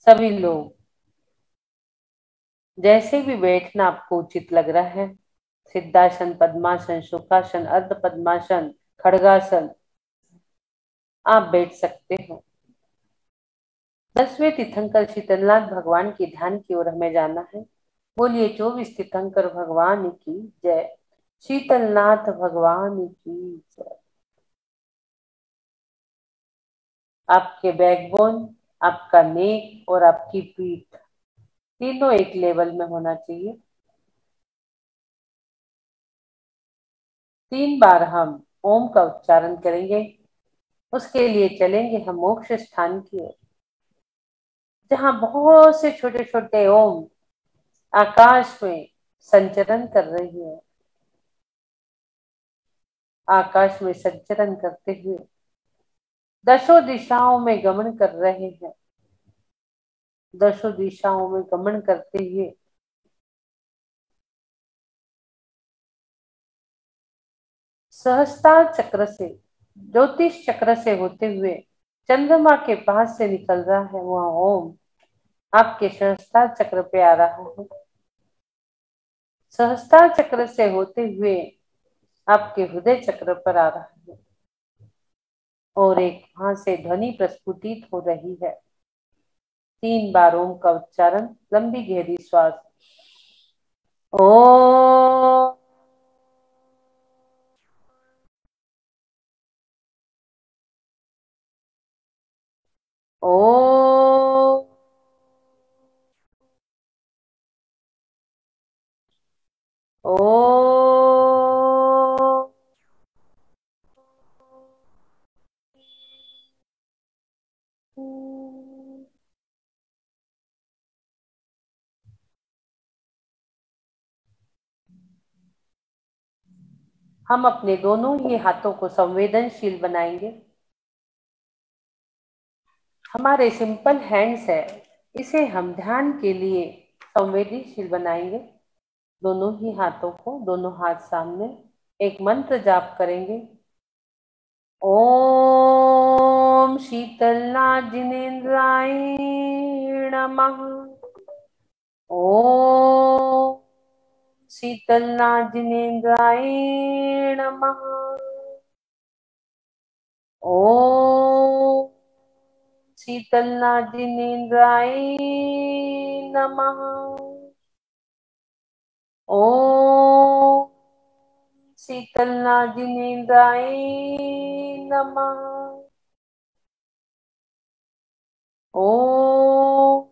सभी लोग जैसे भी बैठना आपको उचित लग रहा है, सिद्धासन, पद्मासन, सुखासन, अर्ध पद्मासन, खड़गासन, आप बैठ सकते हो। 10वें तीर्थंकर शीतलनाथ भगवान के ध्यान की ओर हमें जाना है। बोलिए 24 तीर्थंकर भगवान की जय, शीतलनाथ भगवान की जय। आपके बैकबोन, आपका नेक और आपकी पीठ तीनों एक लेवल में होना चाहिए। 3 बार हम ओम का उच्चारण करेंगे। उसके लिए चलेंगे हम मोक्ष स्थान की ओर, जहां बहुत से छोटे छोटे ओम आकाश में संचरण कर रही है। आकाश में संचरण करते हुए दशों दिशाओं में गमन कर रहे हैं। दशों दिशाओं में गमन करते हुए सहस्त्रार चक्र से, ज्योतिष चक्र से होते हुए चंद्रमा के पास से निकल रहा है। वह ओम आपके सहस्त्रार चक्र पे आ रहा है। सहस्त्रार चक्र से होते हुए आपके हृदय चक्र पर आ रहा है और एक वहां से ध्वनि प्रस्फुटित हो रही है। 3 बार ओम का उच्चारण, लंबी गहरी श्वास। ओ ओ ओ हम अपने दोनों ही हाथों को संवेदनशील बनाएंगे। हमारे सिंपल हैंड्स है, इसे हम ध्यान के लिए संवेदनशील बनाएंगे। दोनों ही हाथों को, दोनों हाथ सामने, एक मंत्र जाप करेंगे। ओम शीतलनाथ जिनेन्द्राय नमः। ओम शीतलनाथ जिनेन्द्राय नमः। ओम शीतलनाथ जिनेन्द्राय नमः। ओम शीतलनाथ जिनेन्द्राय नमः। ओम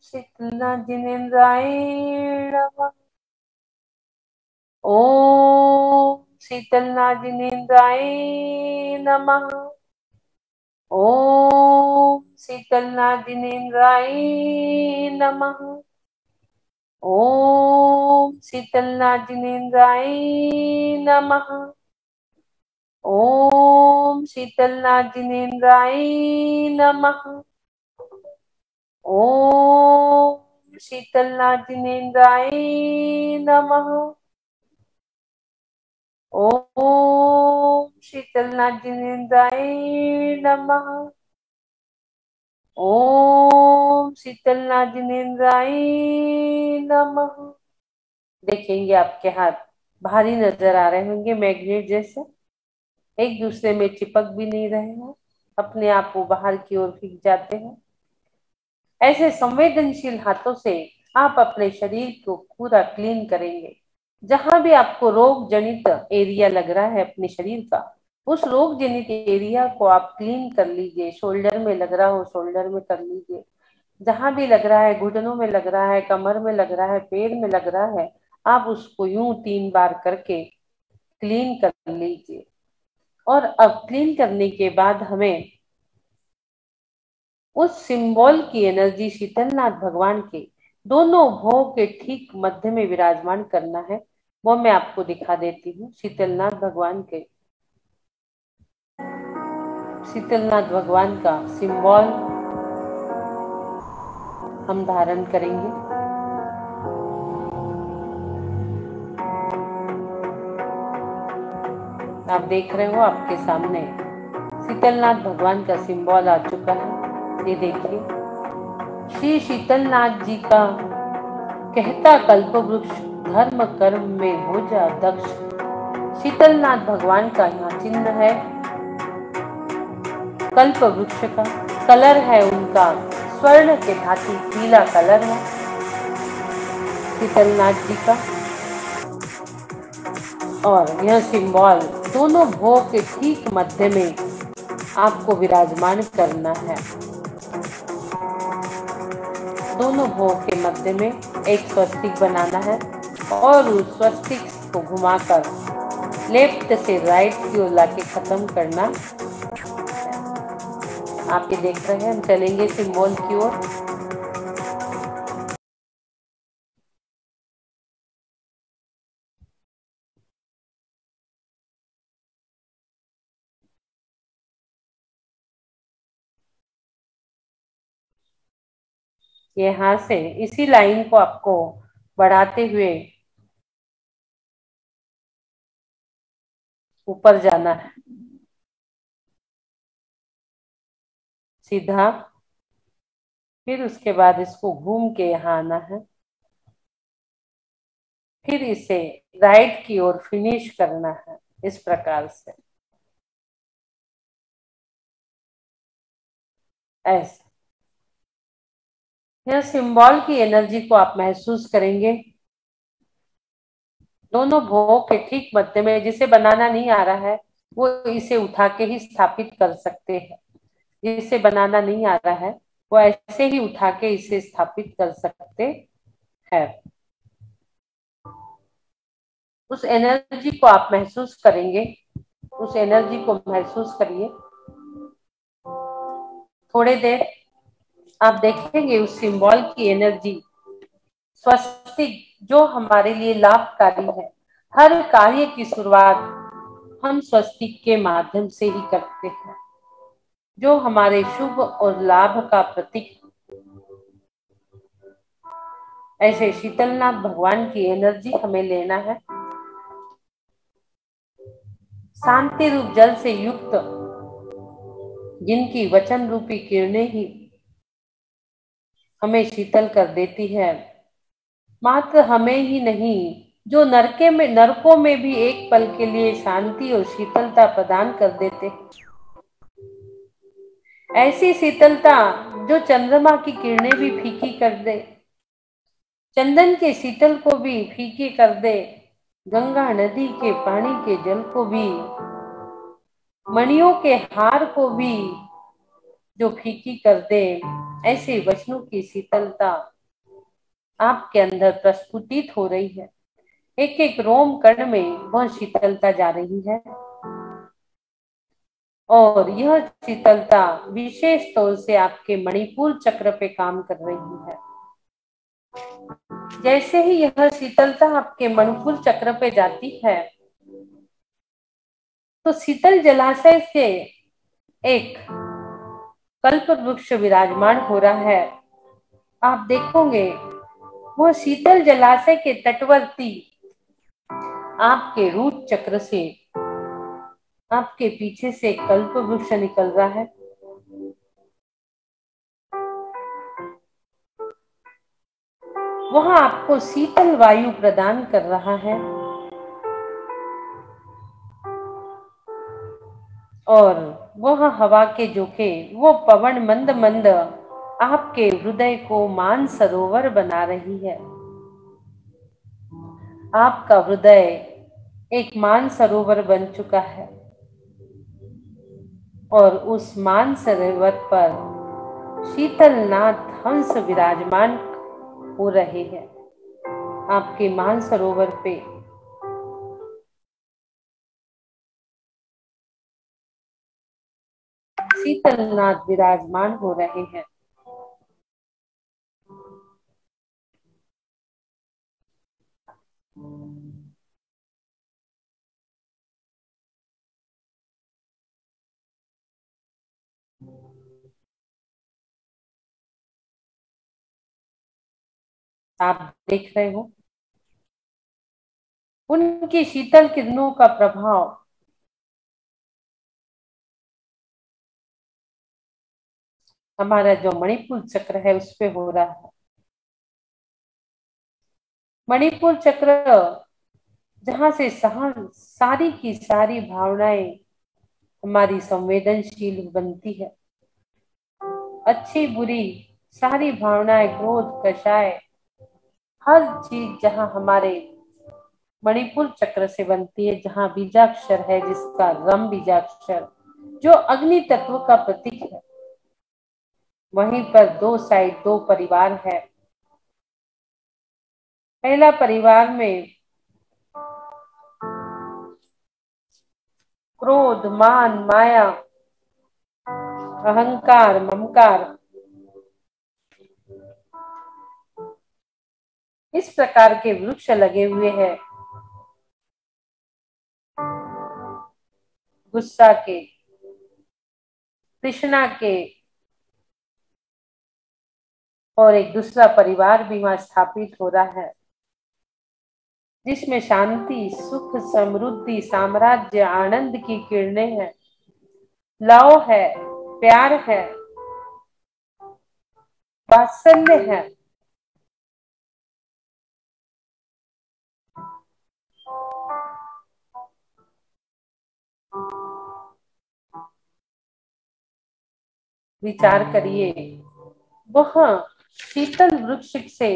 शीतलनाथ जिनेन्द्राय नमः। ओम शीतलनाथ जिनेन्द्राय नमः। ओम शीतलनाथ जिनेन्द्राय नमः। ओम शीतलनाथ जिनेन्द्राय नमः। ओम शीतलनाथ जिनेन्द्राय नमः। ओम शीतलनाथ जिनेन्द्राय नमः। ओम शीतलनाथ जिनेन्द्राय नमः। ओम शीतलनाथ जिनेन्द्राय नमः। देखेंगे आपके हाथ भारी नजर आ रहे होंगे, मैग्नेट जैसे, एक दूसरे में चिपक भी नहीं रहे हैं, अपने आप वो बाहर की ओर खिंच जाते हैं। ऐसे संवेदनशील हाथों से आप अपने शरीर को पूरा क्लीन करेंगे। जहां भी आपको रोग जनित एरिया लग रहा है अपने शरीर का, उस रोग जनित एरिया को आप क्लीन कर लीजिए। शोल्डर में लग रहा हो, शोल्डर में कर लीजिए। जहां भी लग रहा है, घुटनों में लग रहा है, कमर में लग रहा है, पैर में लग रहा है, आप उसको यूं 3 बार करके क्लीन कर लीजिए। और अब क्लीन करने के बाद हमें उस सिंबल की एनर्जी शीतलनाथ भगवान के दोनों भों के ठीक मध्य में विराजमान करना है। वो मैं आपको दिखा देती हूँ। शीतलनाथ भगवान के, शीतलनाथ भगवान का सिंबल हम धारण करेंगे। आप देख रहे हो आपके सामने शीतलनाथ भगवान का सिंबल आ चुका है। ये देखिए, श्री शीतलनाथ जी का कहता कल्पवृक्ष धर्म कर्म में हो जा दक्ष। शीतलनाथ भगवान का यहाँ चिन्ह है कल्प वृक्ष का। कलर है उनका स्वर्ण के भांति पीला कलर है शीतलनाथ जी का। और यह सिंबल दोनों भोग के ठीक मध्य में आपको विराजमान करना है। दोनों भोग के मध्य में एक स्वस्तिक बनाना है और उस स्वस्तिक को घुमाकर लेफ्ट से राइट की ओर लाके खत्म करना। आप ये देख रहे हैं, हम चलेंगे सिंबल की ओर। यहाँ से इसी लाइन को आपको बढ़ाते हुए ऊपर जाना है सीधा। फिर उसके बाद इसको घूम के यहाँ आना है, फिर इसे राइट की ओर फिनिश करना है इस प्रकार से, ऐसे। यह सिंबल की एनर्जी को आप महसूस करेंगे दोनों भोग के ठीक मध्य में। जिसे बनाना नहीं आ रहा है वो इसे उठा के ही स्थापित कर सकते हैं, जिसे बनाना नहीं आ रहा है वो ऐसे ही उठा के इसे स्थापित कर सकते हैं। उस एनर्जी को आप महसूस करेंगे, उस एनर्जी को महसूस करिए। थोड़े देर आप देखेंगे उस सिंबल की एनर्जी, स्वस्तिक जो हमारे लिए लाभकारी है। हर कार्य की शुरुआत हम स्वस्तिक के माध्यम से ही करते हैं, जो हमारे शुभ और लाभ का प्रतीक। ऐसे शीतलनाथ भगवान की एनर्जी हमें लेना है। शांति रूप जल से युक्त जिनकी वचन रूपी किरणें ही हमें शीतल कर देती है, मात्र हमें ही नहीं, जो नरकों में भी एक पल के लिए शांति और शीतलता प्रदान कर देते हैं। ऐसी शीतलता जो चंद्रमा की किरणें भी फीकी कर दे, चंदन के शीतल को भी फीकी कर दे, गंगा नदी के पानी के जल को भी, मणियों के हार को भी जो फीकी कर दे, ऐसे वचनों की शीतलता आपके अंदर प्रस्फुटित हो रही है। एक एक रोम कण में वह शीतलता जा रही है और यह शीतलता विशेष तौर से आपके मणिपुर चक्र पे काम कर रही है। जैसे ही यह शीतलता आपके मणिपुर चक्र पे जाती है तो शीतल जलाशय से एक कल्प वृक्ष विराजमान हो रहा है। आप देखोगे वो शीतल जलाशय के तटवर्ती आपके रूट चक्र से आपके पीछे से कल्प वृक्ष निकल रहा है। वह आपको शीतल वायु प्रदान कर रहा है और वह हवा के झोंके, वो पवन मंद मंद आपके हृदय को मान सरोवर बना रही है। आपका हृदय एक मान सरोवर बन चुका है और उस मान सरोवर पर शीतलनाथ हंस विराजमान हो रहे हैं। आपके मान सरोवर पे शीतलनाथ विराजमान हो रहे हैं। आप देख रहे हो उनकी शीतल किरणों का प्रभाव हमारा जो मणिपुर चक्र है उस पे हो रहा है। मणिपुर चक्र जहां से सारी की सारी भावनाएं हमारी संवेदनशील बनती है। अच्छी बुरी सारी भावनाएं, क्रोध, कषाय, हर चीज जहां हमारे मणिपुर चक्र से बनती है, जहां बीजाक्षर है, जिसका रम बीजाक्षर जो अग्नि तत्व का प्रतीक है, वहीं पर दो साइड, दो परिवार है। पहला परिवार में क्रोध, मान, माया, अहंकार, ममकार, इस प्रकार के वृक्ष लगे हुए हैं। गुस्सा के, तृष्णा के, और एक दूसरा परिवार भी वहां स्थापित हो रहा है, जिसमें शांति, सुख, समृद्धि, साम्राज्य, आनंद की किरणें हैं, लव है, प्यार है, वात्सल्य है। विचार करिए, वह शीतल वृक्ष से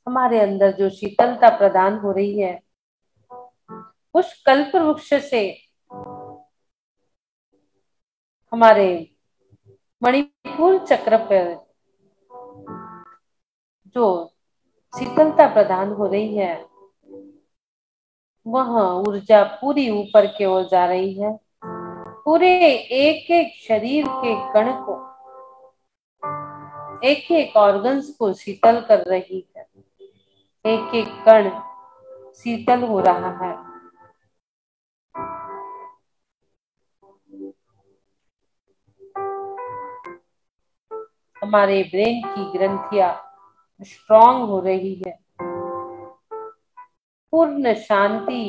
हमारे अंदर जो शीतलता प्रदान हो रही है, उस कल्प वृक्ष से हमारे मणिपुर चक्र पर जो शीतलता प्रदान हो रही है, वह ऊर्जा पूरी ऊपर की ओर जा रही है। पूरे एक एक शरीर के कण को, एक एक ऑर्गन्स को शीतल कर रही है। एक एक कण शीतल हो रहा है। हमारे ब्रेन की ग्रंथियां स्ट्रांग हो रही है। पूर्ण शांति,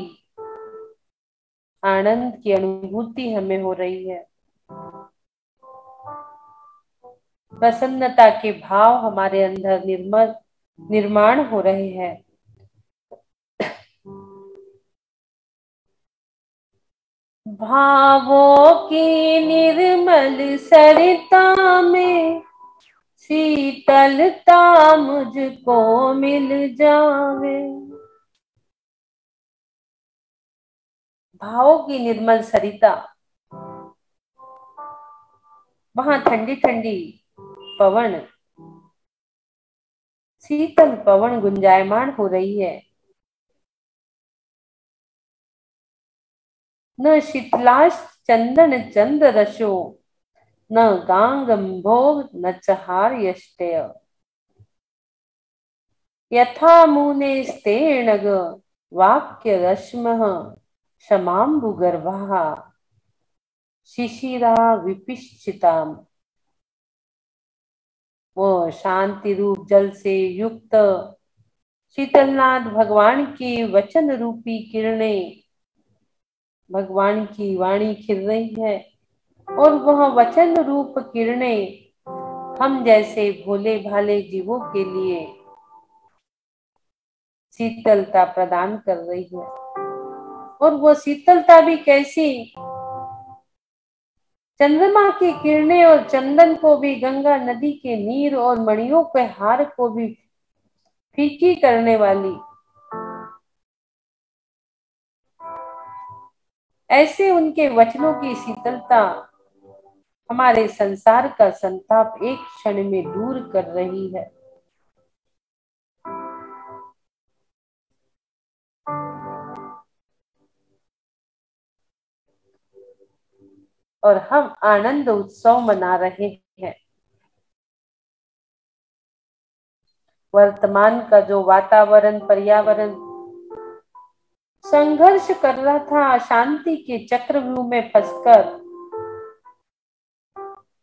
आनंद की अनुभूति हमें हो रही है। प्रसन्नता के भाव हमारे अंदर निर्माण हो रहे हैं। भावों की निर्मल सरिता में शीतलता मुझको मिल जावे। भावों की निर्मल सरिता, वहां ठंडी ठंडी पवन, शीतल पवन गुंजायमान हो रही है। न शीतलाश चंदन चंद रसो, न गांगंभो न चहार यष्टेय। यथा मुने स्तेणग वाक्य रश्म क्षमाम्बु गर्भा शिशिरा विपिश्चिताम। वो शांति रूप जल से युक्त शीतलनाथ भगवान की वचन रूपी किरणें, भगवान की वाणी खिल रही है, और वह वचन रूप किरणें हम जैसे भोले भाले जीवों के लिए शीतलता प्रदान कर रही है। और वो शीतलता भी कैसी, चंद्रमा की किरणें और चंदन को भी, गंगा नदी के नीर और मणियों के हार को भी फीकी करने वाली, ऐसे उनके वचनों की शीतलता हमारे संसार का संताप एक क्षण में दूर कर रही है। और हम आनंद उत्सव मना रहे हैं। वर्तमान का जो वातावरण, पर्यावरण संघर्ष कर रहा था, अशांति के चक्रव्यूह में फंसकर,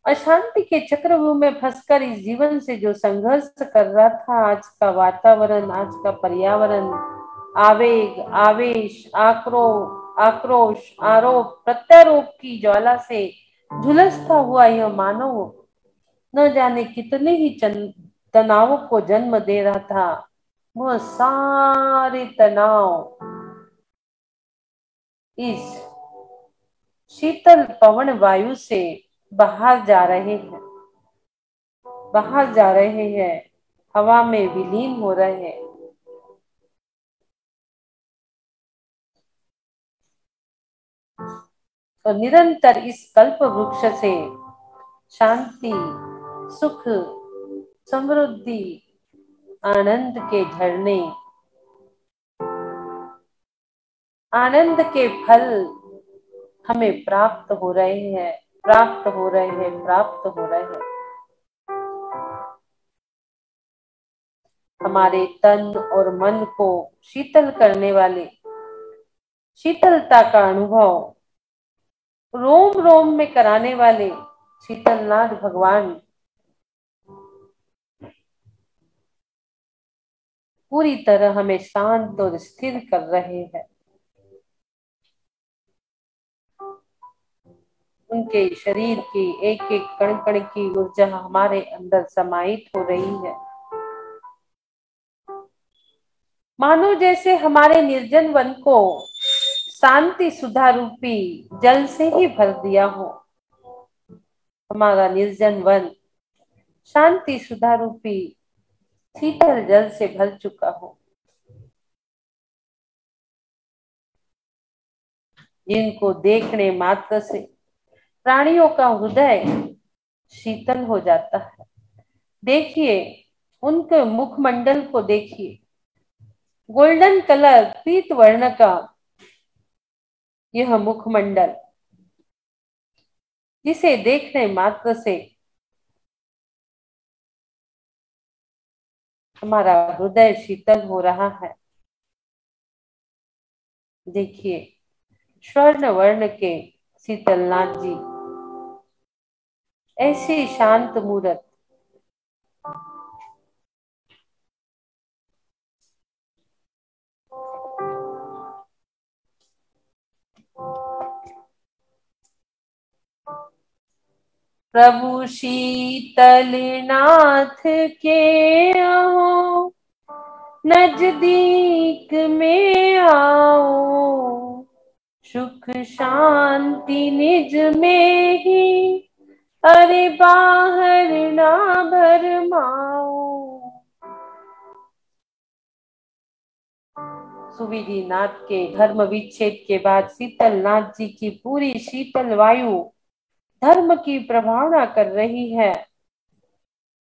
अशांति के चक्रव्यूह में फंसकर इस जीवन से जो संघर्ष कर रहा था, आज का वातावरण, आज का पर्यावरण, आवेग, आवेश, आक्रोश, आरोप प्रत्यारोप की ज्वाला से झुलसता हुआ यह मानव न जाने कितने ही तनावों को जन्म दे रहा था। वह सारे तनाव इस शीतल पवन वायु से बाहर जा रहे हैं, बाहर जा रहे हैं, हवा में विलीन हो रहे हैं। तो निरंतर इस कल्प वृक्ष से शांति, सुख, समृद्धि, आनंद के झरने, आनंद के फल हमें प्राप्त हो रहे हैं, प्राप्त हो रहे हैं, प्राप्त हो रहे हैं। हमारे तन और मन को शीतल करने वाले शीतलता का अनुभव रोम रोम में कराने वाले शीतलनाथ भगवान पूरी तरह हमें शांत और स्थिर कर रहे हैं। उनके शरीर की एक एक कण कण की ऊर्जा हमारे अंदर समाहित हो रही है, मानो जैसे हमारे निर्जन वन को शांति सुधा रूपी जल से ही भर दिया हो। हमारा निर्जन वन शांति सुधा रूपी शीतल जल से भर चुका हो, जिनको देखने मात्र से प्राणियों का हृदय शीतल हो जाता है। देखिए, उनके मुखमंडल को देखिए, गोल्डन कलर पीत वर्ण का यह मुखमंडल, जिसे देखने मात्र से हमारा हृदय शीतल हो रहा है। देखिए, स्वर्ण वर्ण के शीतलनाथ जी, ऐसी शांत मूर्त, प्रभु शीतलनाथ के आओ, नजदीक में आओ, सुख शांति निज में ही, अरे बाहर ना भरमाओ। सुविधि नाथ के धर्म विच्छेद के बाद शीतलनाथ जी की पूरी शीतल वायु धर्म की प्रभावना कर रही है।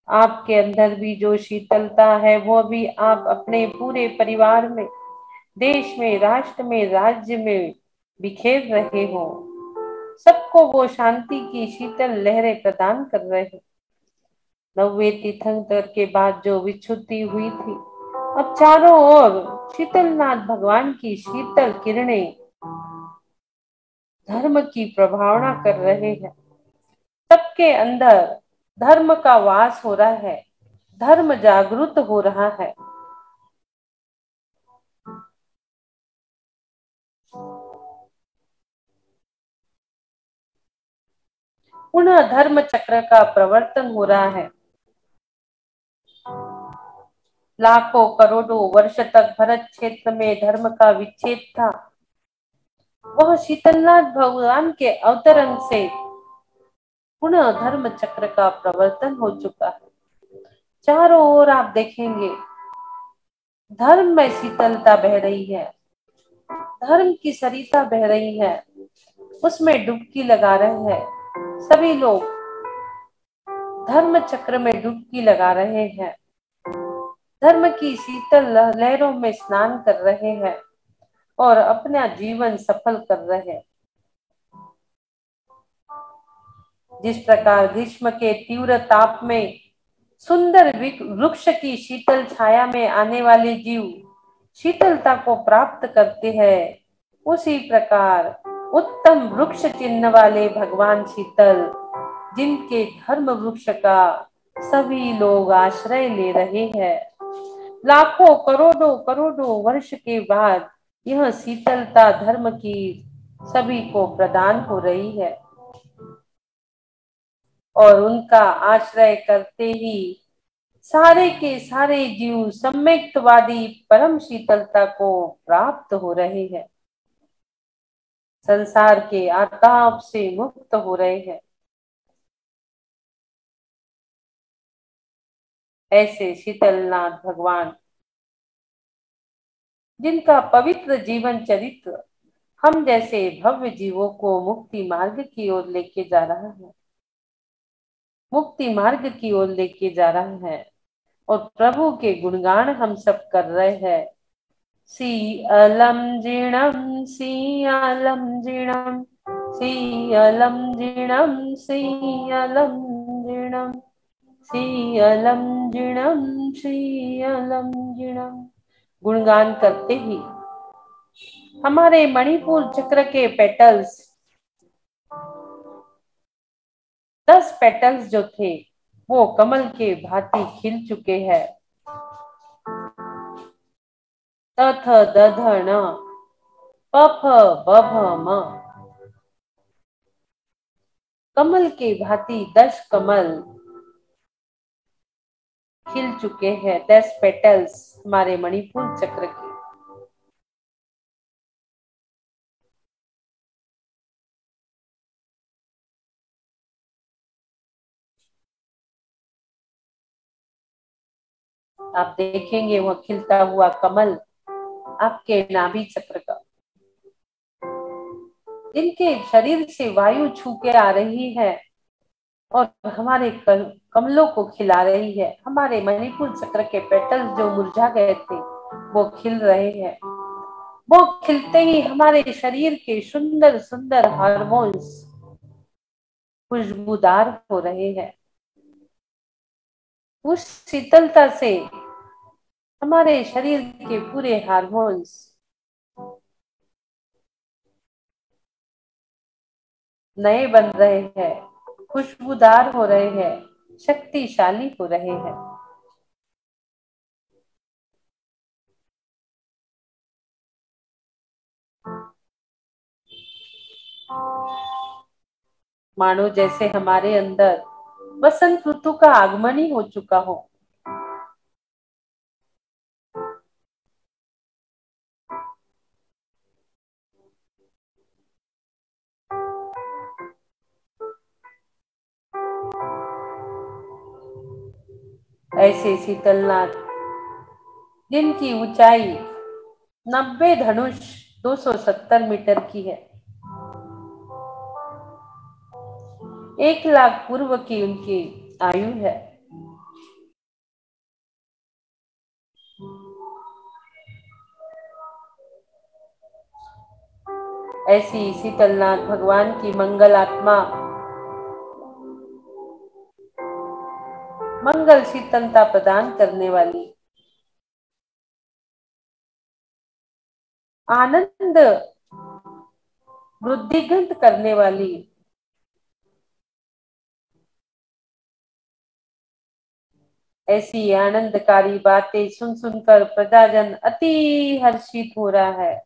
आपके अंदर भी जो शीतलता है वो भी आप अपने पूरे परिवार में, देश में, राष्ट्र में, राज्य में बिखेर रहे हो। सबको वो शांति की शीतल लहरें प्रदान कर रहे हैं। 90 तीर्थंकर के बाद जो विच्छुद्धि हुई थी, अब चारों ओर शीतलनाथ भगवान की शीतल किरणें धर्म की प्रभावना कर रहे हैं। सबके अंदर धर्म का वास हो रहा है, धर्म जागृत हो रहा है। पुनः धर्म चक्र का प्रवर्तन हो रहा है। लाखों करोड़ों वर्ष तक भरत क्षेत्र में धर्म का विच्छेद था, वह शीतलनाथ भगवान के अवतरण से पुनः धर्म चक्र का प्रवर्तन हो चुका है। चारों ओर आप देखेंगे धर्म में शीतलता बह रही है, धर्म की सरिता बह रही है, उसमें डुबकी लगा रहे हैं सभी लोग, धर्म चक्र में डुबकी लगा रहे हैं, धर्म की शीतल लहरों में स्नान कर रहे हैं और अपना जीवन सफल कर रहे हैं। जिस प्रकार ग्रीष्म के तीव्र ताप में सुंदर वृक्ष की शीतल छाया में आने वाले जीव शीतलता को प्राप्त करते हैं, उसी प्रकार उत्तम वृक्ष चिन्ह वाले भगवान शीतल, जिनके धर्म वृक्ष का सभी लोग आश्रय ले रहे हैं, लाखों करोड़ों करोड़ों वर्ष के बाद यह शीतलता धर्म की सभी को प्रदान हो रही है। और उनका आश्रय करते ही सारे के सारे जीव सम्यक्तवादी परम शीतलता को प्राप्त हो रहे हैं, संसार के आताप से मुक्त हो रहे हैं। ऐसे शीतलनाथ भगवान, जिनका पवित्र जीवन चरित्र हम जैसे भव्य जीवों को मुक्ति मार्ग की ओर लेके जा रहा है, मुक्ति मार्ग की ओर लेके जा रहा है, और प्रभु के गुणगान हम सब कर रहे हैं। शीअलं जिणं शीअलं जिणं शीअलं जिणं शीअलं जिणं शीअलं जिणं शीअलं जिणं गुणगान करते ही हमारे मणिपुर चक्र के पेटल्स, 10 पेटल्स जो थे वो कमल के भांति खिल चुके हैं। तथ दधन पफ बभ म, कमल के भांति 10 कमल खिल चुके हैं, 10 पेटल्स हमारे मणिपुर चक्र के। आप देखेंगे वह खिलता हुआ कमल आपके नाभि चक्र का, इनके शरीर से वायु छू के आ रही है और हमारे कमलों को खिला रही है। हमारे मणिपुर चक्र के पेटल्स जो मुरझा गए थे वो खिल रहे हैं। वो खिलते ही हमारे शरीर के सुंदर सुंदर हार्मोन्स खुशबूदार हो रहे हैं। उस शीतलता से हमारे शरीर के पूरे हार्मोन्स नए बन रहे हैं, खुशबूदार हो रहे हैं, शक्तिशाली हो रहे हैं। मानो जैसे हमारे अंदर वसंत ऋतु का आगमन ही हो चुका हो। ऐसे शीतलनाथ, जिनकी ऊंचाई 90 धनुष 270 मीटर की है, 1 लाख पूर्व की उनकी आयु है। ऐसी शीतलनाथ भगवान की मंगल आत्मा, मंगल शीतलता प्रदान करने वाली, आनंद वृद्धिगंत करने वाली, ऐसी आनंदकारी बातें सुन सुनकर प्रजाजन अति हर्षित हो रहा है।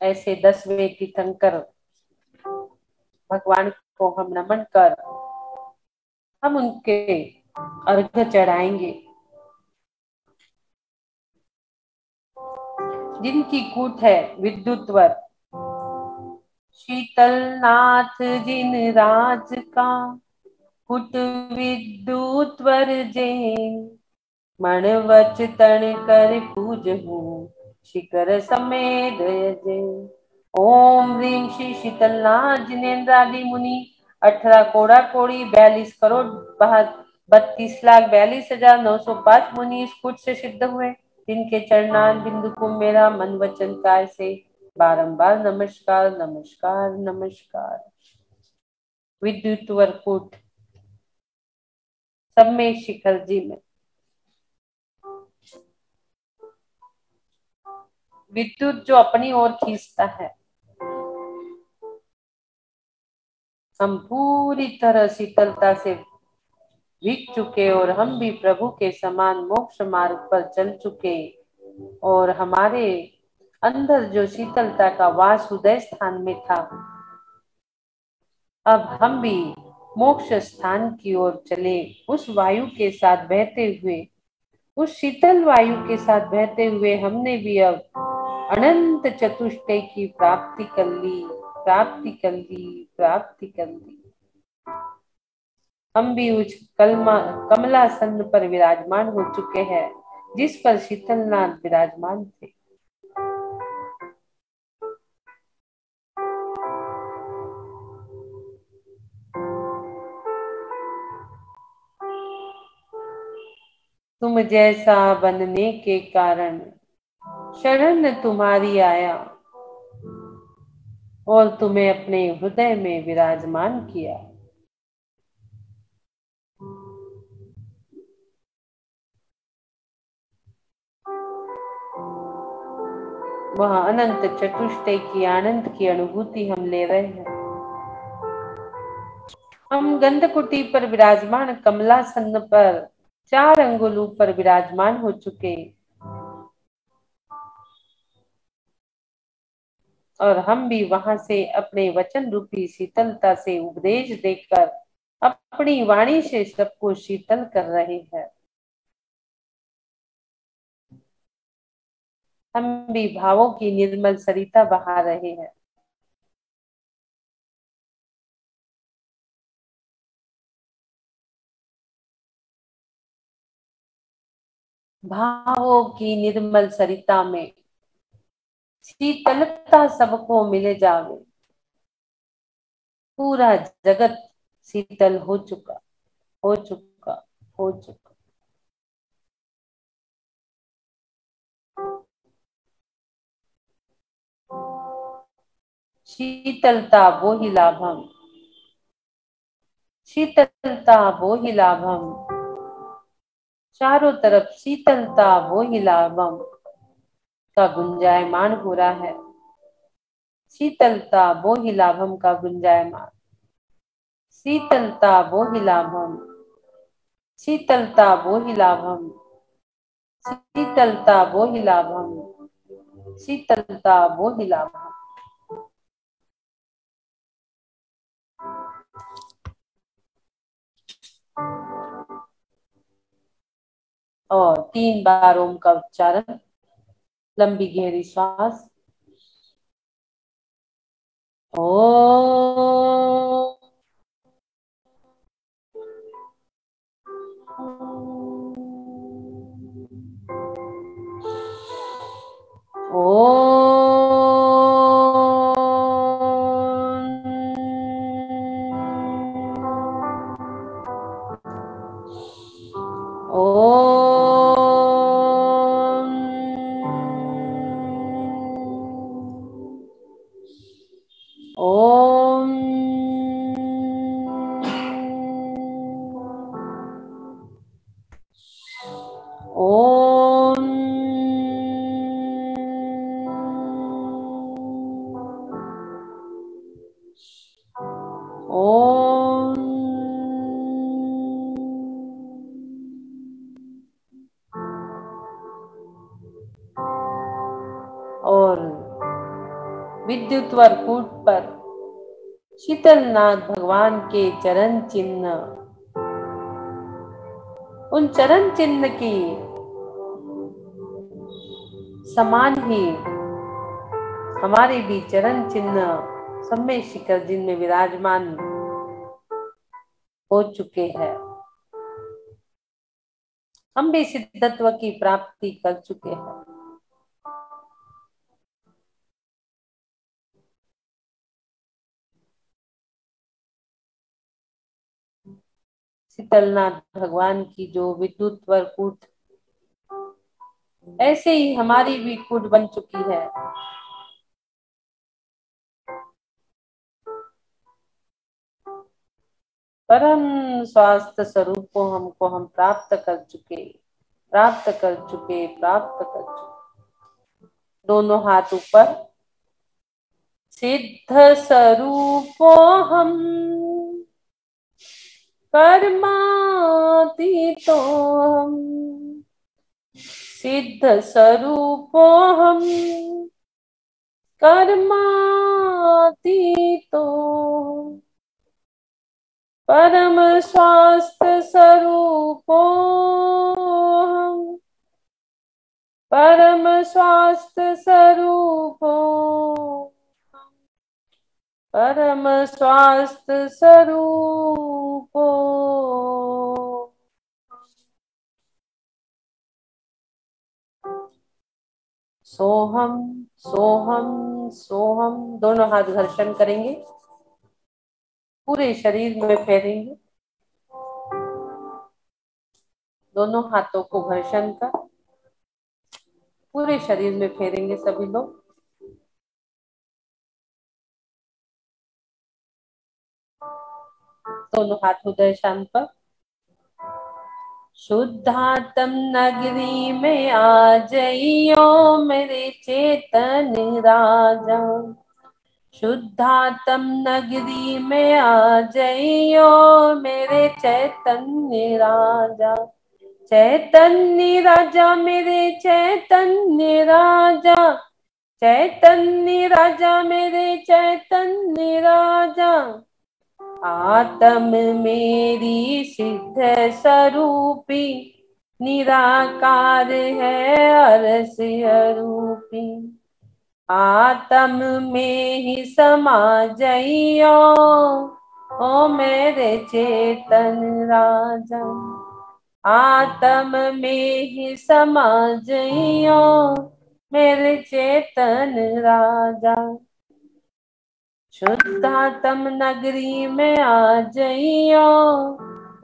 ऐसे 10वें तीर्थंकर भगवान को हम नमन कर हम उनके अर्घ्य चढ़ाएंगे, जिनकी कूट है विद्युतवर। शीतलनाथ जिन राज का कुट विद्युतवर जैन, मणवच तण कर पूजहु शिखर समेत जैन। ओम ह्रीं श्री शीतलनाथ जिनेन्द्रादि मुनि 18 कोड़ा कोड़ी 42 करोड़ 32,42,905 मुनि इस कुट से सिद्ध हुए, जिनके चरणान बिंदु को मेरा मन वचन काय से बारंबार नमस्कार नमस्कार नमस्कार। विद्युत वरकूट सब में शिखर जी में विद्युत जो अपनी ओर खींचता है, हम पूरी तरह शीतलता से भीग चुके और हम भी प्रभु के समान मोक्ष मार्ग पर चल चुके, और हमारे अंदर जो शीतलता का वास हृदय स्थान में था अब हम भी मोक्ष स्थान की ओर चले, उस वायु के साथ बहते हुए, उस शीतल वायु के साथ बहते हुए हमने भी अब अनंत चतुष्टय की प्राप्ति कर ली, प्राप्ति कर ली, प्राप्ति कर ली। हम भी उस कमलासन पर विराजमान हो चुके हैं जिस पर शीतलनाथ विराजमान थे। तुम जैसा बनने के कारण शरण तुम्हारी आया और तुम्हें अपने हृदय में विराजमान किया। वह अनंत चतुष्टय की आनंद की अनुभूति हम ले रहे हैं। हम गंधकुटी पर विराजमान कमलासन पर 4 अंगुल ऊपर विराजमान हो चुके और हम भी वहां से अपने वचन रूपी शीतलता से उपदेश देकर अपनी वाणी से सबको शीतल कर रहे हैं। हम भी भावों की निर्मल सरिता बहा रहे हैं। भावों की निर्मल सरिता में शीतलता सबको मिले जावे। पूरा जगत शीतल हो चुका, हो चुका, हो चुका। शीतलता वो ही लाभम, शीतलता वो ही लाभम, चारों तरफ शीतलता वो ही लाभम का गुंजायमान हो रहा है। शीतलता वो ही लाभम का गुंजायमान, शीतलता वो ही लाभम, शीतलता वो ही लाभम, शीतलता वो ही लाभम, शीतलता वो ही लाभम। और 3 बार ओम का उच्चारण, लंबी गहरी श्वास। ओ और विद्युत वरकूट पर शीतलनाथ भगवान के चरण चिन्ह, उन चरण चिन्ह की समान ही हमारे भी चरण चिन्ह समय शिखर जिनमें विराजमान हो चुके हैं। हम भी सिद्धत्व की प्राप्ति कर चुके हैं। शीतलनाथ भगवान की जो विद्युत वरकूट, ऐसे ही हमारी भी कूट बन चुकी है। परम स्वास्थ्य स्वरूप को हमको हम प्राप्त कर चुके, प्राप्त कर चुके, प्राप्त कर चुके। दोनों हाथ ऊपर। सिद्ध स्वरूपो हम कर्मातीतो हम, सिद्ध स्वरूपो हम कर्मातीतो, परम स्वास्थ्य स्वरूपोऽहम् परम स्वास्थ्य स्वरूपो परम स्वास्थ्य स्वरूपो सोहम सोहम सोहम। दोनों हाथ घर्षण करेंगे, पूरे शरीर में फेरेंगे। दोनों हाथों को घर्षण कर पूरे शरीर में फेरेंगे सभी लोग। दोनों हाथ उदय शांत पर। शुद्धात्म नगरी में आ जइयो मेरे चेतन राजा। शुद्धात्म नगरी में आ जइयो मेरे चैतन्य राजा। चैतन्य राजा मेरे चैतन्य राजा। चैतन्य राजा मेरे चैतन्य राजा। आत्म मेरी सिद्ध स्वरूपी निराकार है अरस रूपी। आत्म में ही समा जइयो ओ मेरे चेतन राजा। आत्म में ही समा जइयो मेरे चेतन राजा। शुद्धात्म नगरी में आ जइयो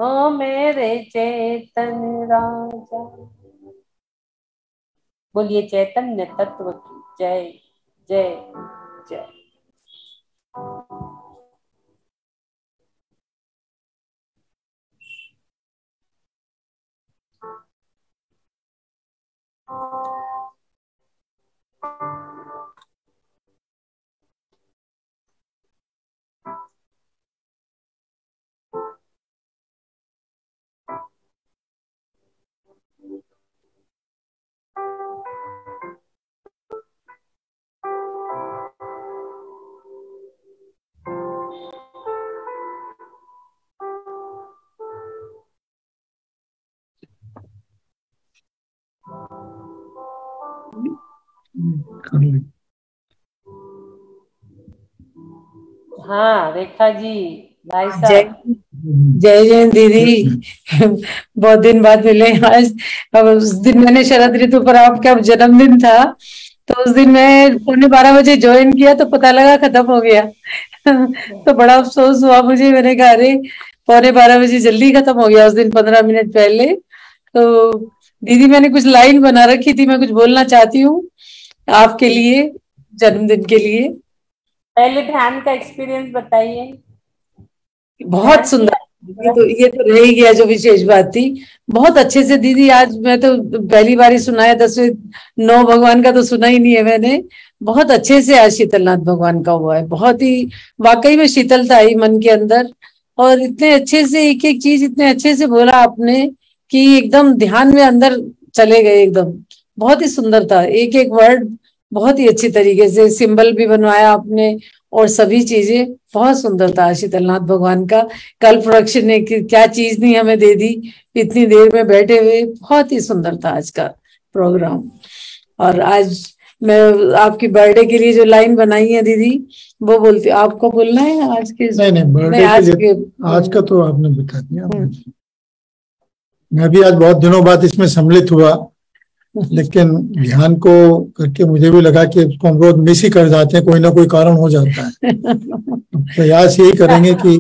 ओ मेरे चेतन राजा। बोलिए चैतन्य तत्व की जय जय जय। हाँ रेखा जी, भाई साहब। जय जय दीदी। बहुत दिन बाद मिले आज। अब उस दिन मैंने शरद ऋतु पर आपका जन्मदिन था, तो उस दिन मैं 11:15 ज्वाइन किया तो पता लगा खत्म हो गया। तो बड़ा अफसोस हुआ मुझे। मैंने कहा अरे 11:15 जल्दी खत्म हो गया उस दिन 15 मिनट पहले। तो दीदी मैंने कुछ लाइन बना रखी थी, मैं कुछ बोलना चाहती हूँ आपके लिए, जन्मदिन के लिए। पहले ध्यान का एक्सपीरियंस बताइए। बहुत सुंदर। ये तो रह ही गया जो विशेष बात थी। बहुत अच्छे से दीदी, आज मैं तो पहली बार ही सुना है। 10वें 9 भगवान का तो सुना ही नहीं है मैंने। बहुत अच्छे से आज शीतलनाथ भगवान का हुआ है। बहुत ही वाकई में शीतलता आई मन के अंदर। और इतने अच्छे से एक एक चीज इतने अच्छे से बोला आपने कि एकदम ध्यान में अंदर चले गए एकदम। बहुत ही सुंदर था एक एक वर्ड। बहुत ही अच्छी तरीके से सिंबल भी बनवाया आपने और सभी चीजें। बहुत सुंदर था शीतलनाथ भगवान का। कल प्रोडक्शन ने क्या चीज नहीं हमें दे दी इतनी देर में बैठे हुए। बहुत ही सुंदर था आज का प्रोग्राम। और आज मैं आपकी बर्थडे के लिए जो लाइन बनाई है दीदी, वो बोलती आपको बोलना है आज के? नहीं बर्थडे के लिए आज का तो आपने बता दिया। मैं भी आज बहुत दिनों बाद इसमें सम्मिलित हुआ, लेकिन ध्यान को करके मुझे भी लगा कि उसको हम रोज मिस ही कर जाते हैं, कोई ना कोई कारण हो जाता है। प्रयास यही करेंगे कि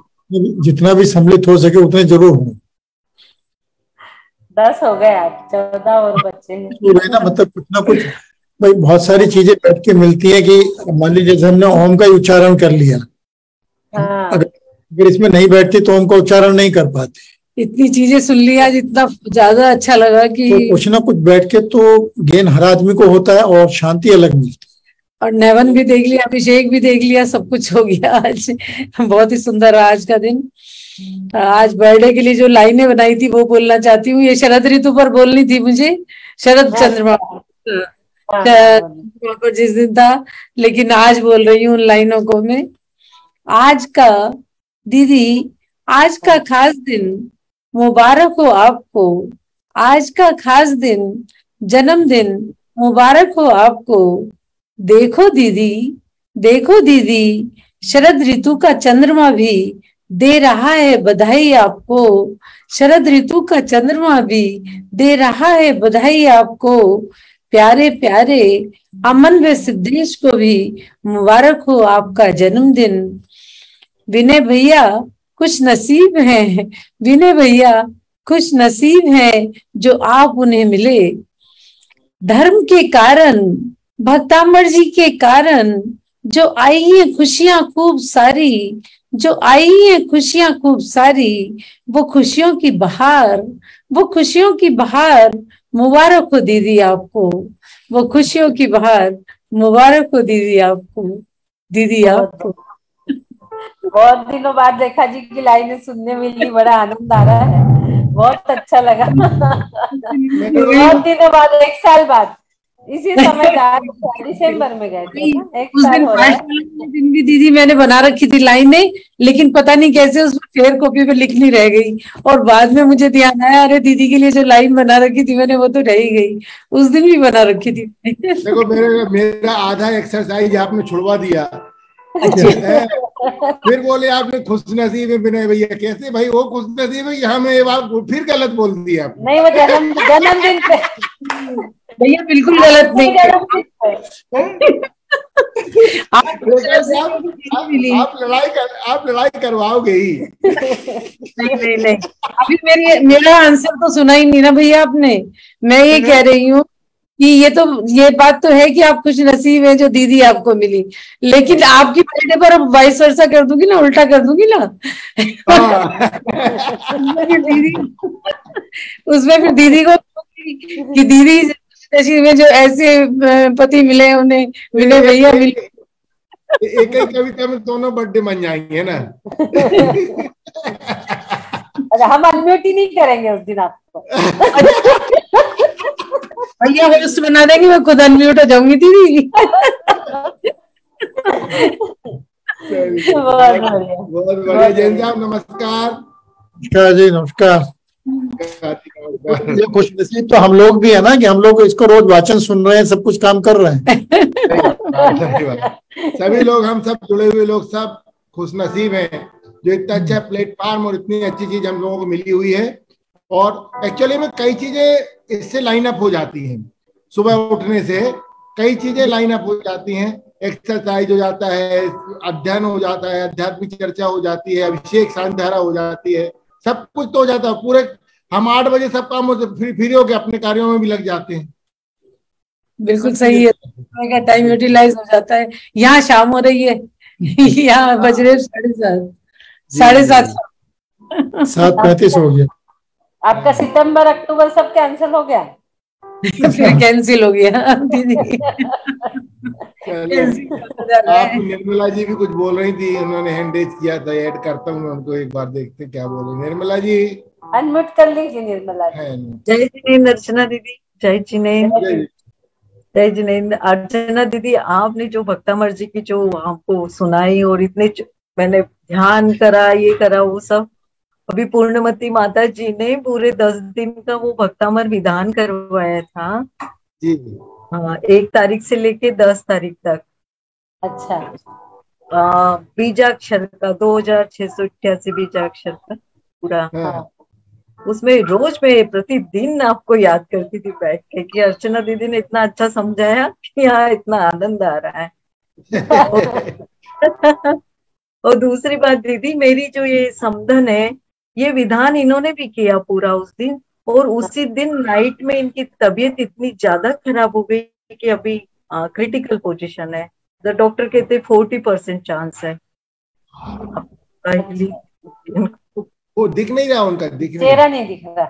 जितना भी सम्मिलित हो सके उतने जरूर हो। 10 हो गए, आज 14 और बच्चे हैं। ना मतलब कुछ ना कुछ भाई, बहुत सारी चीजें बैठ के मिलती हैं कि मान लीजिए जैसे हमने ओम का उच्चारण कर लिया, हाँ। अगर इसमें नहीं बैठती तो ओम का उच्चारण नहीं कर पाते। इतनी चीजें सुन ली आज, इतना ज्यादा अच्छा लगा कि तो कुछ ना कुछ बैठ के तो ज्ञान हर आदमी को होता है और शांति अलग मिलती है। और नेवन भी देख लिया, अभिषेक भी देख लिया, सब कुछ हो गया आज। बहुत ही सुंदर आज का दिन। आज बर्थडे के लिए जो लाइनें बनाई थी वो बोलना चाहती हूँ। ये शरद ऋतु पर बोलनी थी मुझे, शरद चंद्रमा पर जिस दिन था, लेकिन आज बोल रही हूँ उन लाइनों को मैं। आज का दीदी आज का खास दिन मुबारक हो आपको, आज का खास दिन जन्मदिन मुबारक हो आपको। देखो दीदी, देखो दीदी, शरद ऋतु का चंद्रमा भी दे रहा है बधाई आपको। शरद ऋतु का चंद्रमा भी दे रहा है बधाई आपको। प्यारे प्यारे अमन व सिद्धेश को भी मुबारक हो आपका जन्मदिन। विनय भैया खुश नसीब हैं, विनय भैया खुश नसीब हैं जो आप उन्हें मिले। धर्म के कारण, भक्तांबर जी के कारण जो आई है खुशियां खूब सारी, जो आई है खुशियां खूब सारी, वो खुशियों की बहार, वो खुशियों की बहार मुबारक हो दीदी आपको। वो खुशियों की बहार मुबारक हो दीदी आपको, दीदी आपको। बहुत दिनों बाद रेखा जी की लाइनें सुनने मिली, बड़ा आनंद आ रहा है, बहुत अच्छा लगा। बहुत दिनों बाद, 1 साल बाद इसी समय जा रहे थे, दिसंबर में गए थे ना, 1 उस साल दिन हो रहा है। दिन भी दीदी मैंने बना रखी थी लाइनें, लेकिन पता नहीं कैसे उसमें फेयर कॉपी पे लिखनी रह गई, और बाद में मुझे ध्यान आया, अरे दीदी के लिए जो लाइन बना रखी थी मैंने वो तो रह ही गई। उस दिन भी बना रखी थी। देखो मेरा आधा एक्सरसाइज आपने छुड़वा दिया। फिर बोले आपने खुश नसीब है विनय भैया, कैसे भाई वो खुश नसीब है, यहाँ में ये बात फिर गलत बोल दी आपने। नहीं, वो जन्मदिन पे भैया बिल्कुल गलत नहीं। आप लड़ाई करवाओगे ही। नहीं नहीं, अभी मेरा आंसर तो सुना ही नहीं ना भैया आपने। मैं ये कह रही हूँ कि ये बात तो है कि आप खुश नसीब है जो दीदी आपको मिली, लेकिन आपकी बर्थडे पर अब वाइस वर्सा कर दूंगी ना, उल्टा कर दूंगी ना। दीदी उसमें फिर दीदी को कि दीदी नसीब में जो ऐसे पति मिले उन्हें, मिले भैया मिले। एक ही कविता में दोनों बर्थडे बन जाएंगे ना। अरे हम अनम्यूट ही नहीं करेंगे उस दिन आपको। भैया होस्ट बना देंगे, मैं खुद अनम्यूट हो जाऊंगी दीदी। बहुत बढ़िया। जैन साहब नमस्कार। नमस्कार जी, नमस्कार। ये खुश नसीब तो हम लोग भी है ना, कि हम लोग इसको रोज वाचन सुन रहे हैं, सब कुछ काम कर रहे हैं। सभी लोग, हम सब जुड़े हुए लोग सब खुश नसीब हैं जो इतना अच्छा प्लेटफॉर्म और इतनी अच्छी चीज हम लोगों को मिली हुई है। और एक्चुअली में कई चीजें इससे लाइन अप हो जाती हैं, सुबह उठने से कई चीजें लाइन अप हो जाती हैं। एक्सरसाइज हो जाता है, अध्ययन हो जाता है, आध्यात्मिक चर्चा हो जाती है, अभिषेक शांतिधारा हो जाती है, सब कुछ तो हो जाता है। पूरे हम 8 बजे सब कामों से फ्री होकर अपने कार्यों में भी लग जाते हैं। बिल्कुल सही है, टाइम यूटिलाइज हो जाता है। यहाँ शाम हो रही है, यहाँ बज रहे 7:30 7:35 हो गया। आपका सितंबर अक्टूबर सब कैंसिल हो गया। फिर कैंसिल हो गया दीदी। आप निर्मला जी भी कुछ बोल रही थी, उन्होंने हैंड रेज किया था, ऐड करता हूँ उनको, एक बार देखते क्या बोल रहे। निर्मला जी अनम्यूट कर लीजिए निर्मला जी। जय जिनेन्द्र अर्चना दीदी, जय जिनेन्द्र, जय जिनेन्द्र। अर्चना दीदी, आपने जो भक्तामर जी की जो हमको सुनाई और इतने मैंने ध्यान करा, ये करा वो सब, अभी पूर्णमती माता जी ने पूरे 10 दिन का वो भक्तामर विधान करवाया था जी। हाँ, 1 तारीख से लेके 10 तारीख तक। अच्छा। बीजाक्षर का 2688 बीजाक्षर का पूरा। हाँ। उसमें रोज मैं प्रतिदिन आपको याद करती थी बैठ के कि अर्चना दीदी ने इतना अच्छा समझाया कि यहाँ इतना आनंद आ रहा है। और दूसरी बात दीदी, मेरी जो ये समधन है, ये विधान इन्होंने भी किया पूरा उस दिन, और उसी दिन नाइट में इनकी तबीयत इतनी ज्यादा खराब हो गई कि अभी क्रिटिकल पोजीशन है। द डॉक्टर कहते 40% चांस है। वो दिख नहीं रहा, उनका चेहरा नहीं दिख रहा।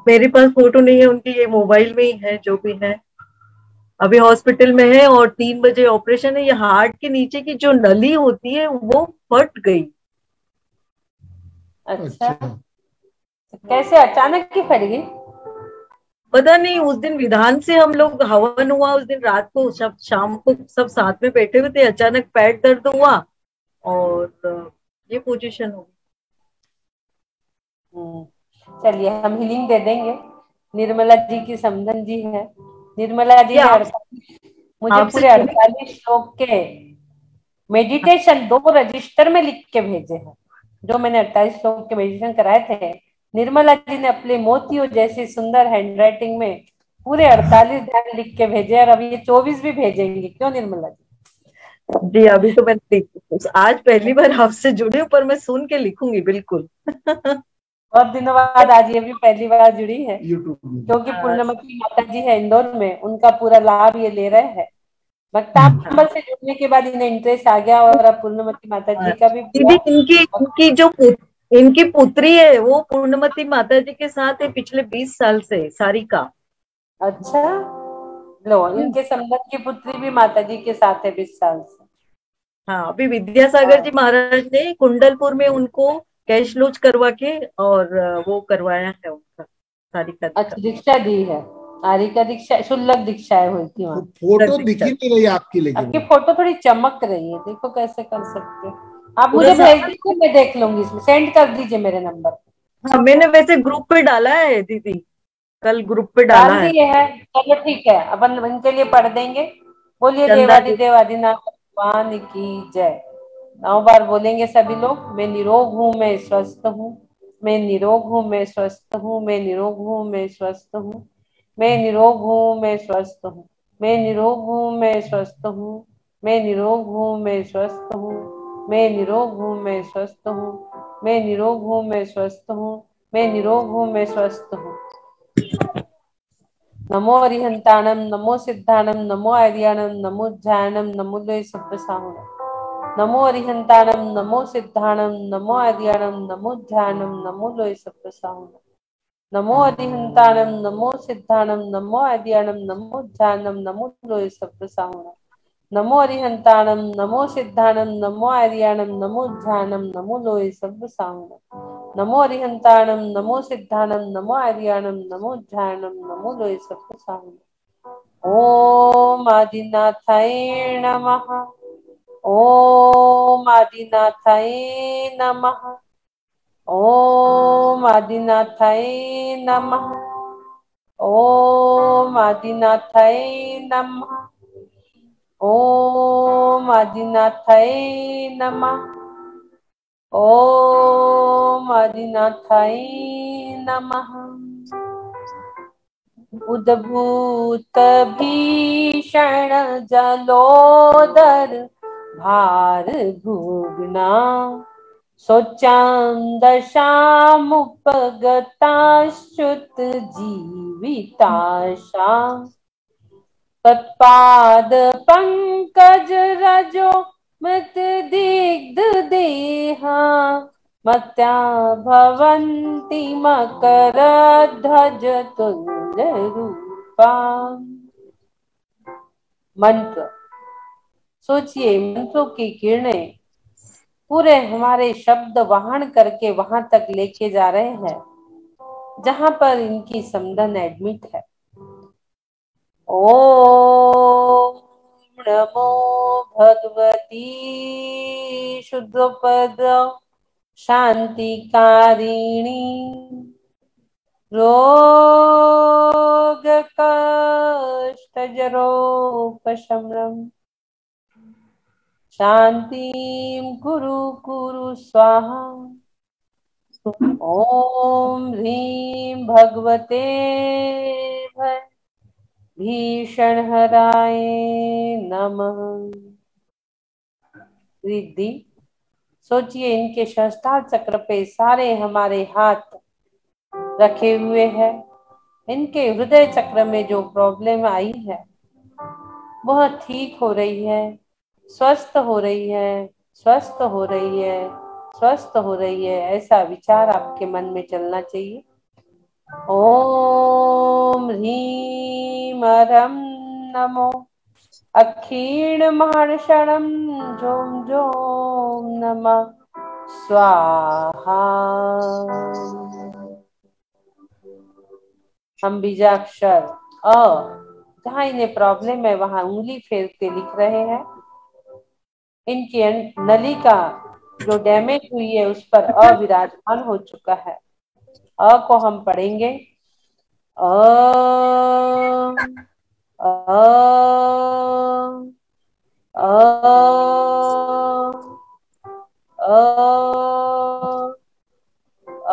मेरे पास फोटो नहीं है उनकी, ये मोबाइल में ही है जो भी है। अभी हॉस्पिटल में है और 3 बजे ऑपरेशन है। ये हार्ट के नीचे की जो नली होती है वो फट गई। अच्छा, कैसे अचानक की फट गई? पता नहीं, उस दिन विधान से हम लोग हवन हुआ उस दिन रात को, सब शाम को सब साथ में बैठे हुए थे, अचानक पैर दर्द हुआ और ये पोजीशन हो गई। चलिए हम हीलिंग दे देंगे। निर्मला जी की समधन जी है। निर्मला जी ने मुझे पूरे 48 श्लोक के मेडिटेशन 2 रजिस्टर में लिख के भेजे हैं। जो मैंने 48 श्लोक के मेडिटेशन कराए थे, निर्मला जी ने अपने मोतियों जैसी सुंदर हैंडराइटिंग में पूरे 48 ध्यान लिख के भेजे, और अभी ये 24 भी भेजेंगे। क्यों निर्मला जी? जी अभी तो मैं आज पहली बार आपसे जुड़ी हूँ, पर मैं सुन के लिखूंगी बिल्कुल। बहुत दिनों बाद आज ये भी पहली बार जुड़ी है, क्योंकि पूर्णमती माता जी है इंदौर में, उनका पूरा लाभ ये ले रहे हैं। भक्तांबल से जुड़ने के बाद इन्हें इंटरेस्ट आ गया, और अब पूर्णमती माता जी का भी दीदी इनकी पुत्री है, वो पूर्णमती माता जी के साथ है पिछले 20 साल से, सारिका। अच्छा, लो, इनके संबंध की पुत्री भी माता जी के साथ है 20 साल से। हाँ, अभी विद्यासागर जी महाराज ने कुंडलपुर में उनको कैश लॉज करवा के और वो करवाया है उनका सारिका। अच्छा, दीक्षा दी है, सारिका दीक्षा, शुल्लक दीक्षाएं हुई थी वहाँ। फोटो दिख ही नहीं रही आपकी, लेकिन आपकी फोटो थोड़ी चमक रही है, देखो कैसे कर सकते हो आप। मुझे भेज दीजिए, मैं देख लूंगी, इसमें सेंड कर दीजिए मेरे नंबर। हाँ, मैंने वैसे ग्रुप पे डाला है दीदी, कल ग्रुप पे डाला डाल दिए है। चलो ठीक है, अपन इनके लिए पढ़ देंगे। बोलिए देवादिदेव आदिनाथ भगवान की जय। 9 बार बोलेंगे सभी लोग। मैं निरोग हूँ, मैं स्वस्थ हूँ, मैं निरोग हूँ, मैं स्वस्थ हूँ, मैं निरोग हूँ, मैं स्वस्थ हूँ, मैं निरोग हूँ, मैं स्वस्थ हूँ, मैं निरोग हूँ, मैं स्वस्थ हूँ, मैं निरोग हूँ, मैं स्वस्थ हूँ, मैं निरोग हूँ, मैं स्वस्थ हूँ, मैं निरोग हूँ, मैं स्वस्थ हूँ, मैं निरोग हूँ, मैं स्वस्थ हूँ। नमो अरिहंताणम, नमो सिद्धाणम, नमो आर्याणम, नमो ध्यानम, नमो लोय सब्बसाहुणम। नमो अरिहंताणम, नमो सिद्धाणम, नमो आर्याणम, नमो ध्यानम, नमो लोय सब्बसाहुणम। नमो अरिहंताणम, नमो सिद्धाणम, नमो आर्याणम, नमो ध्यानम, नमो लोय सब्बसाहुणम। नमो अरिहंताणम, नमो सिद्धाणम, नमो आर्याणम, नमो ध्यानम, नमो लोय सब्बसाहुणम। नमो अरिहंताणम, नमो सिद्धाणम, नमो आर्याणम, नमो ध्यानम, नमो लोय सब्बसाहुणम। ओम आदिनाथाय नमः। ओम आदिनाथाय नमः। ओम आदिनाथाय नमः। ओम आदिनाथाय नमः। ओम आदिनाथाय नमः। ओम आदिनाथाय नमः। उद्भूत भीषण जलोदर भार भुग्ना शोचां दशामुपगताश्च्युत जीविताशा तत्पाद पंकज रजो मत दिग्ध देहा मत्या भवन्ति मकर ध्वज तुल्य रूपा। मंत्र सोचिए, मंत्रों की किरणें पूरे हमारे शब्द वाहन करके वहां तक लेके जा रहे हैं जहां पर इनकी समधन एडमिट है। ओम नमो भगवती शुद्धपद शांतिकारिणी रोग कष्ट जरोपशमनम शांतिं कुरु कुरु स्वाहा। ओम ह्रीं भगवते भीषणहराय नमः। रिद्धि सोचिए, इनके सहस्त्रार चक्र पे सारे हमारे हाथ रखे हुए हैं। इनके हृदय चक्र में जो प्रॉब्लम आई है वह ठीक हो रही है, स्वस्थ हो रही है, स्वस्थ हो रही है, स्वस्थ हो रही है। ऐसा विचार आपके मन में चलना चाहिए। ओम ह्रीं अरं नमो अक्षीण महर्षणं झों झों नमः स्वाहा। हम बीजाक्षर अ जहाँ इन्हें प्रॉब्लम है वहां उंगली फेर के लिख रहे हैं। इनकी नली का जो डैमेज हुई है उस पर अविराजमान हो चुका है। अ को हम पढ़ेंगे अ अ अ अ अ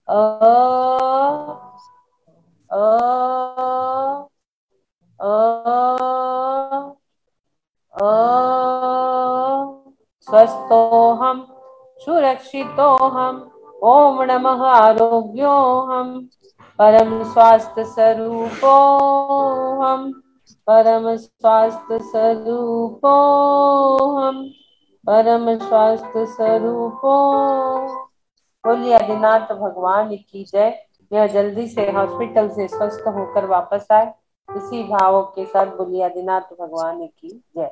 अ अ अ स्वस्थोहम सुरक्षितोहम ओम नमः आरोग्योहम परम स्वास्थ्य स्वरूपोहम परम स्वास्थ्य स्वरूपोहम परम स्वास्थ्य स्वरूपो। बोलिए आदिनाथ भगवान की जय। यह जल्दी से हॉस्पिटल से स्वस्थ होकर वापस आए, इसी भावों के साथ बोलिए आदिनाथ भगवान की जय।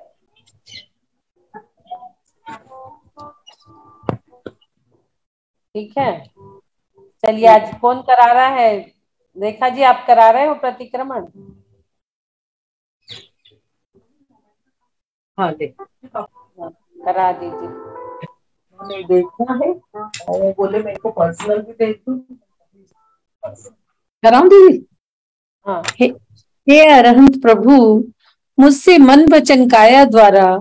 ठीक है, चलिए आज कौन करा रहा है? रेखा जी आप करा रहे हो प्रतिक्रमण? हाँ देख करा दीजिए। नहीं देखना है और वो बोले मेरे को पर्सनल भी भेज दो। कराऊं दीदी? हाँ हे अरहंत प्रभु, मुझसे मन वचन काया द्वारा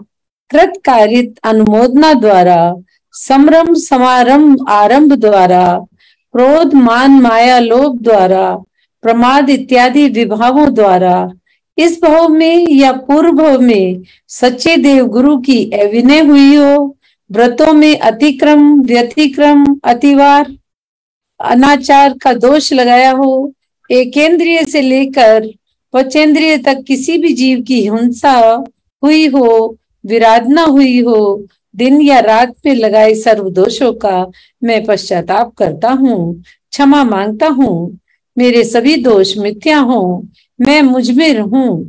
कृत कारित अनुमोदना द्वारा संभ्रम समारंभ आरंभ द्वारा क्रोध मान माया लोभ द्वारा प्रमाद इत्यादि विभावों द्वारा इस भाव में या पूर्व भाव में सच्चे देव गुरु की अविनय हुई हो, व्रतों में अतिक्रम व्यतिक्रम अतिवार अनाचार का दोष लगाया हो, एकेंद्रिय से लेकर पचेंद्रिय तक किसी भी जीव की हिंसा हुई हो, विराधना हुई हो, दिन या रात में लगाए सर्व दोषों का मैं पश्चाताप करता हूँ, क्षमा मांगता हूँ। मेरे सभी दोष मिथ्या हो, मैं मुझ में रहूं।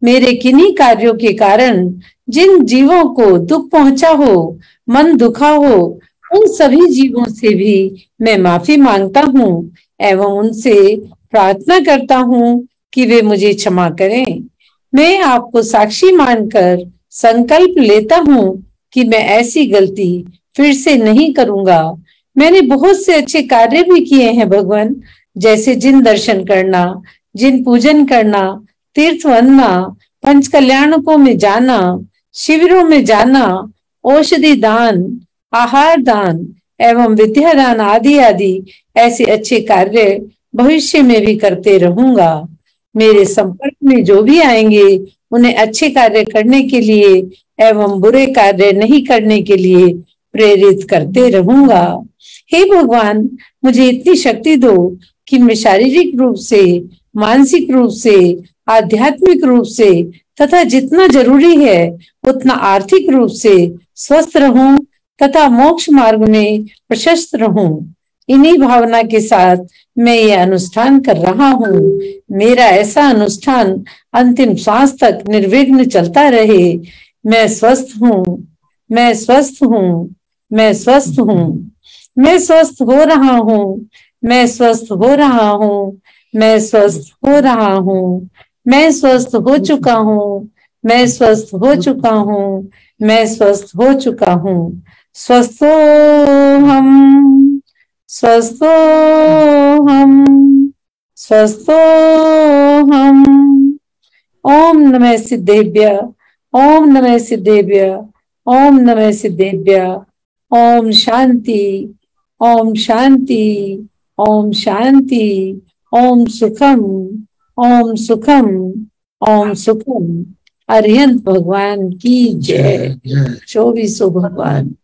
मेरे किन्हीं कार्यों के कारण जिन जीवों को दुख पहुंचा हो, मन दुखा हो, उन सभी जीवों से भी मैं माफी मांगता हूँ एवं उनसे प्रार्थना करता हूँ कि वे मुझे क्षमा करें। मैं आपको साक्षी मानकर संकल्प लेता हूँ कि मैं ऐसी गलती फिर से नहीं करूंगा। मैंने बहुत से अच्छे कार्य भी किए हैं भगवान, जैसे जिन दर्शन करना, जिन पूजन करना, तीर्थ वंदना, पंच कल्याणकों में जाना, शिविरों में जाना, औषधि दान, आहार दान एवं विद्या दान आदि आदि ऐसे अच्छे कार्य भविष्य में भी करते रहूंगा। मेरे संपर्क में जो भी आएंगे उन्हें अच्छे कार्य करने के लिए एवं बुरे कार्य नहीं करने के लिए प्रेरित करते रहूंगा। हे भगवान, मुझे इतनी शक्ति दो कि मैं शारीरिक रूप से, मानसिक रूप से, आध्यात्मिक रूप से तथा जितना जरूरी है उतना आर्थिक रूप से स्वस्थ रहूं तथा मोक्ष मार्ग में प्रशस्त रहूं। इन्हीं भावना के साथ मैं ये अनुष्ठान कर रहा हूँ। मेरा ऐसा अनुष्ठान अंतिम श्वास तक निर्विघ्न चलता रहे। मैं स्वस्थ हूँ, मैं स्वस्थ हूँ, मैं स्वस्थ हूँ, मैं स्वस्थ हो रहा हूँ, मैं स्वस्थ हो रहा हूँ, मैं स्वस्थ हो रहा हूँ, मैं स्वस्थ हो चुका हूँ, मैं स्वस्थ हो चुका हूँ, मैं स्वस्थ हो चुका हूँ। स्वस्थो हम, स्वस्थो हम, स्वस्थो हम। ओम नमः सिद्धेभ्य, ओम नमः सिद्धेभ्य, ओम नमः सिद्धेभ्य। ओम शांति, ओम शांति, ओम शांति, ओम सुखम, ओम सुखम, ओम सुखम। अरिहंत भगवान की जय। 24 भगवान।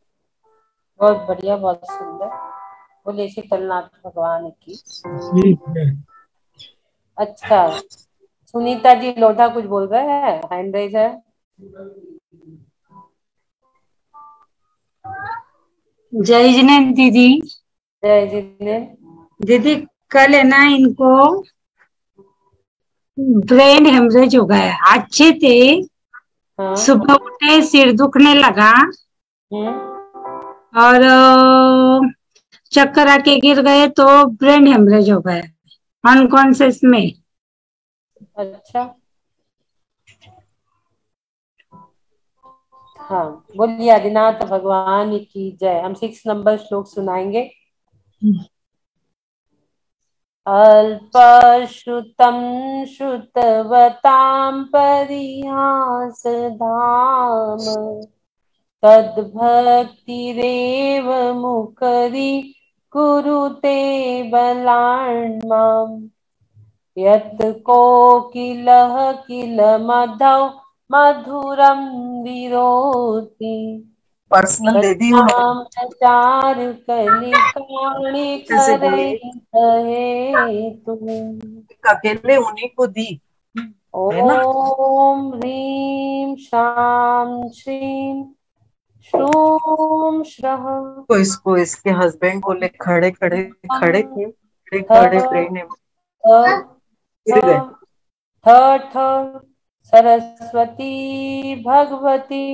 बहुत बढ़िया, बहुत सुंदर। बोले शीतलनाथ भगवान की। अच्छा, सुनीता जी लोढ़ा कुछ बोल रहे हैं, हैंड रेज है। जय जिनेन्द्र दीदी। जय जिनेन्द्र। दीदी कल है ना इनको ब्रेन हेमरेज हो गया, अच्छे थे। हाँ। सुबह उठे सिर दुखने लगा और चक्कर आके गिर गए तो ब्रेन हेमरेज हो गया अनकॉन्शियस में। अच्छा, हाँ, बोलिए आदिनाथ भगवान की जय। हम 6 नंबर श्लोक सुनाएंगे। अल्पश्रुतं श्रुतवतां परिहासधाम तद्भक्तिरेव मुखरी कुरुते बलान्माम् यत् कोकिलः किलमधौ मधुरं विरोति पर्सनल दे दी उन्हें। चारुकलिकाणि जैसे बोलिए करैहेतु। अकेले उन्हीं को दी है ना। ओम ह्रीं शां श्रीं श्रूं श्रः। तो इसको इसके हस्बैंड बोले खड़े खड़े खड़े थे, खड़े खड़े ब्रेन गिर गए। थ सरस्वती भगवती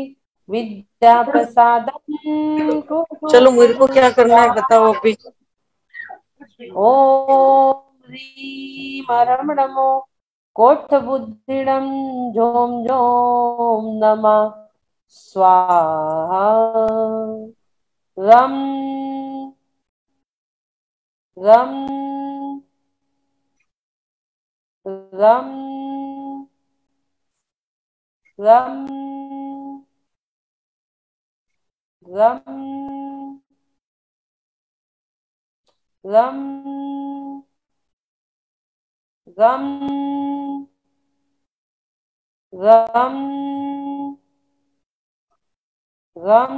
विद्या प्रसादं कुरु। चलो मेरे को क्या करना है बताओ अभी। ओम ह्रीं परम नमो कोठ बुद्धिडम झोम झोम नमः स्वाहा। रम रम रम रम रम रम रम रम रम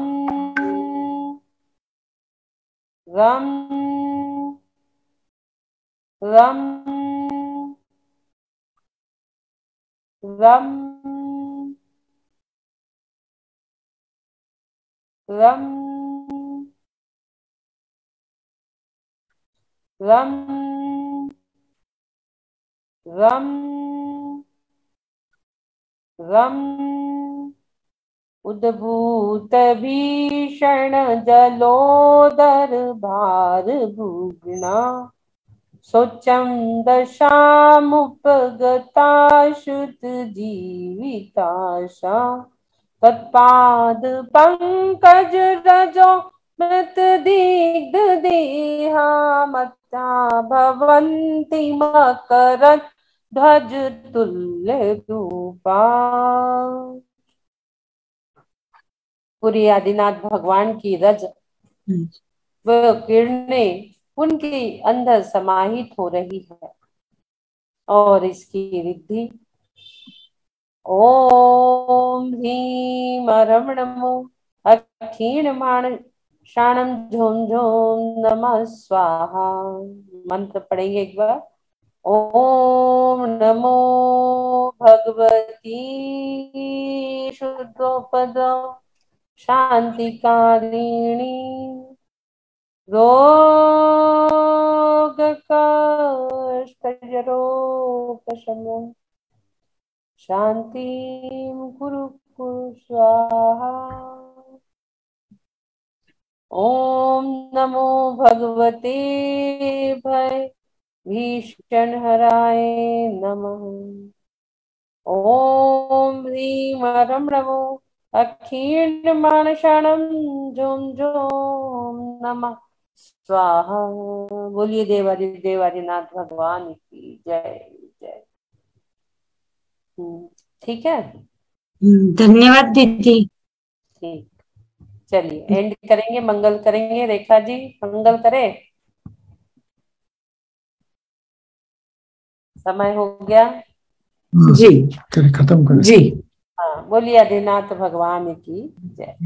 रम रम रम रम रम रम रम उद्भूत भीषण जलोदर भार भुग्ना शोचं दशामुपगता शुद्ध जीविताशा तत्पाद पंकज रजो मृत दीग्ध देहा मत्ता भवन्ति मकरत् ध्वज तुल्य रूपा। पूरी आदिनाथ भगवान की रज व किरणें उनके अंदर समाहित हो रही है और इसकी रिद्धि ओम ह्रीं परम नमो अक्षीणमाण शाणम झोम झोम नमः स्वाहा। मंत्र पढ़ेंगे एक बार। ओम नमो भगवती शुद्धोपदो शांतिकारिणी रोगकष्टजरोपशमो शांतिं कुरु कुरु स्वाहा। ओम नमो भगवते भय भीषण हराय नमः। ओम ह्रीं परम नमो अक्षीणमाणशाणं झोम झोम नमः स्वाहा। बोलिए देवादिनाथ भगवान की जय जय। ठीक है, धन्यवाद दीदी। ठीक, चलिए एंड करेंगे, मंगल करेंगे। रेखा जी मंगल करे। समय हो गया जी, चलिए खत्म करें जी। हाँ, बोलिए आदिनाथ भगवान की जय।